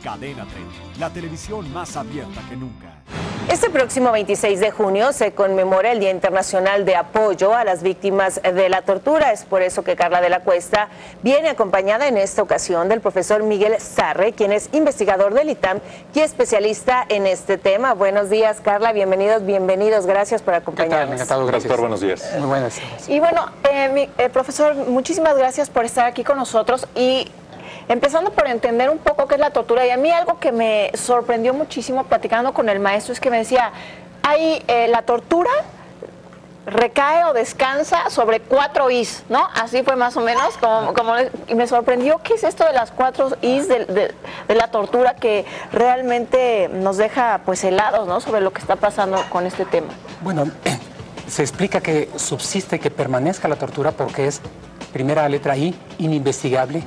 Cadena 30, la televisión más abierta que nunca. Este próximo 26 de junio se conmemora el Día Internacional de Apoyo a las Víctimas de la Tortura. Es por eso que Carla de la Cuesta viene acompañada en esta ocasión del profesor Miguel Sarre, quien es investigador del ITAM y especialista en este tema. Buenos días, Carla, bienvenidos, gracias por acompañarnos. Encantado, gracias. Doctor, buenos días. Muy buenas. Y bueno, profesor, muchísimas gracias por estar aquí con nosotros y empezando por entender un poco qué es la tortura. Y a mí algo que me sorprendió muchísimo platicando con el maestro es que me decía, la tortura recae o descansa sobre 4 Is, ¿no? Así fue más o menos, y me sorprendió qué es esto de las 4 Is de la tortura que realmente nos deja pues helados, ¿no? Sobre lo que está pasando con este tema. Bueno, se explica que subsiste, que permanezca la tortura porque es, primera letra I, ininvestigable,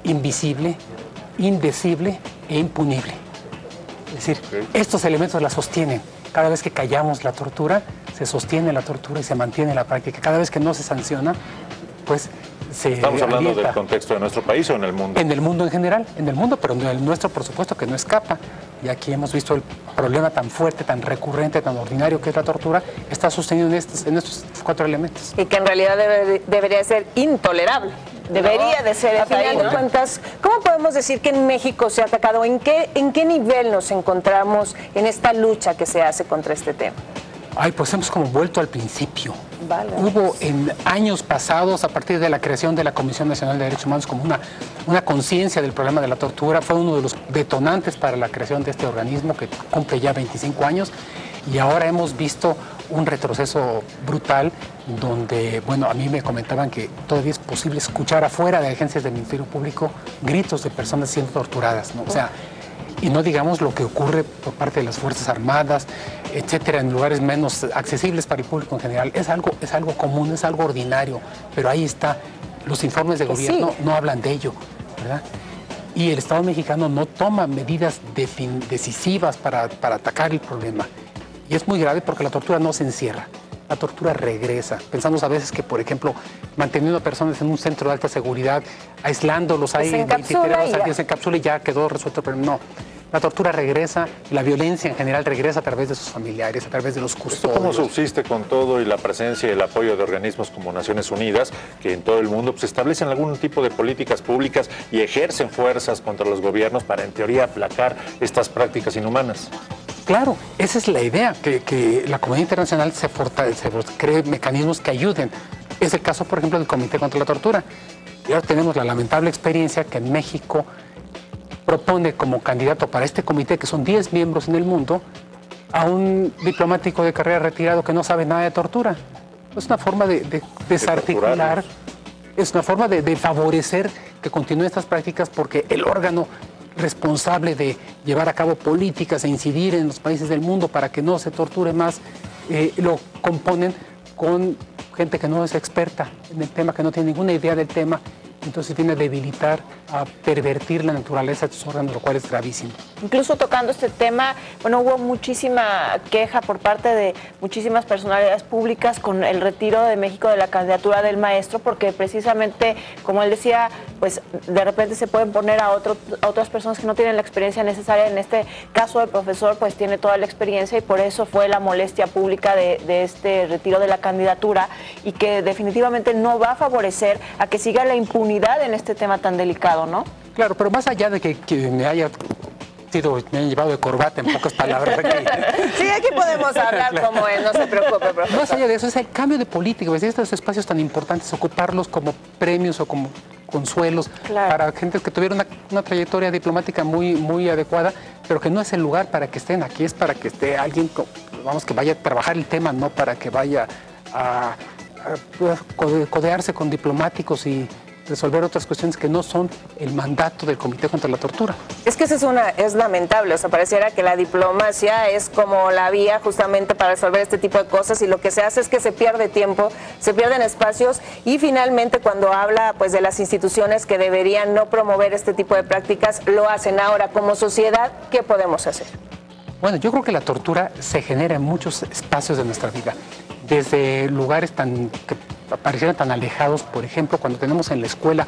invisible, indecible e impunible. Es decir, estos elementos la sostienen. Cada vez que callamos la tortura, se sostiene la tortura y se mantiene la práctica. Cada vez que no se sanciona, pues se ¿Estamos hablando alienta. del contexto de nuestro país o en el mundo? En el mundo en general, en el mundo, pero en el nuestro, por supuesto, que no escapa. Y aquí hemos visto el problema tan fuerte, tan recurrente, tan ordinario que es la tortura, está sostenido en estos 4 elementos. Y que en realidad debería ser intolerable. Debería de ser a final de cuentas, ¿cómo podemos decir que en México se ha atacado? ¿En qué nivel nos encontramos en esta lucha que se hace contra este tema? Pues hemos como vuelto al principio. Vale. Hubo en años pasados, a partir de la creación de la Comisión Nacional de Derechos Humanos, como una conciencia del problema de la tortura. Fue uno de los detonantes para la creación de este organismo que cumple ya 25 años. Y ahora hemos visto un retroceso brutal donde, bueno, a mí me comentaban que todavía es posible escuchar afuera de agencias del Ministerio Público gritos de personas siendo torturadas, ¿no? O sea, y no digamos lo que ocurre por parte de las Fuerzas Armadas, etcétera, en lugares menos accesibles para el público en general. Es algo común, es algo ordinario, pero ahí está. Los informes de gobierno no hablan de ello, ¿verdad? Y el Estado mexicano no toma medidas decisivas para atacar el problema. Y es muy grave porque la tortura no se encierra, la tortura regresa. Pensamos a veces que, por ejemplo, manteniendo a personas en un centro de alta seguridad, aislándolos ahí 23 horas al día, se encapsula y ya quedó resuelto el problema. No, la tortura regresa, la violencia en general regresa a través de sus familiares, a través de los custodios. ¿Cómo subsiste con todo y la presencia y el apoyo de organismos como Naciones Unidas, que en todo el mundo pues, establecen algún tipo de políticas públicas y ejercen fuerzas contra los gobiernos para, en teoría, aplacar estas prácticas inhumanas? Claro, esa es la idea, que la comunidad internacional se cree mecanismos que ayuden. Es el caso, por ejemplo, del Comité contra la Tortura. Y ahora tenemos la lamentable experiencia que en México propone como candidato para este comité, que son 10 miembros en el mundo, a un diplomático de carrera retirado que no sabe nada de tortura. Es una forma de desarticular, es una forma de favorecer que continúen estas prácticas porque el órgano responsable de llevar a cabo políticas e incidir en los países del mundo para que no se torture más, lo componen con gente que no es experta en el tema, que no tiene ninguna idea del tema. Entonces viene a debilitar, a pervertir la naturaleza de estos órganos, lo cual es gravísimo. Incluso tocando este tema, bueno, hubo muchísima queja por parte de muchísimas personalidades públicas con el retiro de México de la candidatura del maestro, porque precisamente, como él decía, pues de repente se pueden poner a otras personas que no tienen la experiencia necesaria. En este caso el profesor pues tiene toda la experiencia y por eso fue la molestia pública de este retiro de la candidatura y que definitivamente no va a favorecer a que siga la impunidad en este tema tan delicado, ¿no? Claro, pero más allá de que me hayan llevado de corbata, en pocas palabras. Sí, aquí podemos hablar como él, no se preocupe, profesor. Más allá de eso, es el cambio de política, ¿ves? Estos espacios tan importantes, ocuparlos como premios o como consuelos para gente que tuviera una trayectoria diplomática muy adecuada, pero que no es el lugar para que estén aquí, es para que esté alguien, que vaya a trabajar el tema, no para que vaya a codearse con diplomáticos y resolver otras cuestiones que no son el mandato del Comité contra la Tortura. Es que es lamentable, o sea, pareciera que la diplomacia es como la vía justamente para resolver este tipo de cosas y lo que se hace es que se pierde tiempo, se pierden espacios y finalmente cuando habla pues de las instituciones que deberían no promover este tipo de prácticas, lo hacen. Ahora, como sociedad, ¿qué podemos hacer? Bueno, yo creo que la tortura se genera en muchos espacios de nuestra vida, desde lugares que parecieran tan alejados, por ejemplo, cuando tenemos en la escuela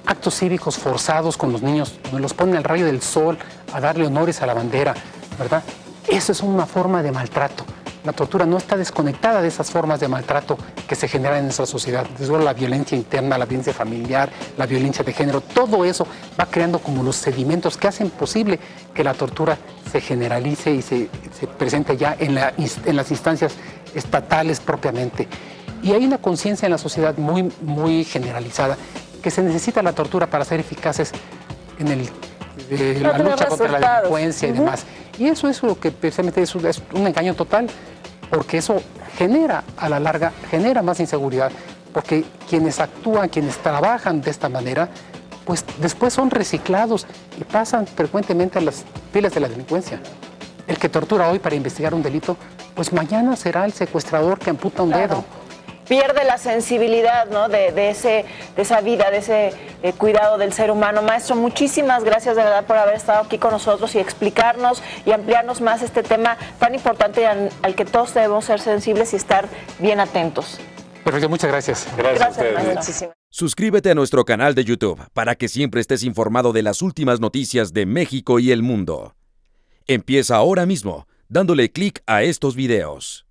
actos cívicos forzados con los niños, donde los ponen al rayo del sol a darle honores a la bandera, ¿verdad? Eso es una forma de maltrato. La tortura no está desconectada de esas formas de maltrato que se generan en nuestra sociedad. Desde luego la violencia interna, la violencia familiar, la violencia de género, todo eso va creando como los sedimentos que hacen posible que la tortura se generalice y se presente ya en las instancias estatales propiamente. Y hay una conciencia en la sociedad muy generalizada que se necesita la tortura para ser eficaces en la lucha contra la delincuencia y demás. Y eso es lo que precisamente es un engaño total, porque eso genera a la larga, genera más inseguridad, porque quienes actúan, quienes trabajan de esta manera, pues después son reciclados y pasan frecuentemente a las filas de la delincuencia. El que tortura hoy para investigar un delito, pues mañana será el secuestrador que amputa un dedo. Pierde la sensibilidad, ¿no? de esa vida, de ese cuidado del ser humano. Maestro, muchísimas gracias de verdad por haber estado aquí con nosotros y explicarnos y ampliarnos más este tema tan importante al que todos debemos ser sensibles y estar bien atentos. Perfecto, muchas gracias. Gracias a ustedes. Maestro. Suscríbete a nuestro canal de YouTube para que siempre estés informado de las últimas noticias de México y el mundo. Empieza ahora mismo dándole clic a estos videos.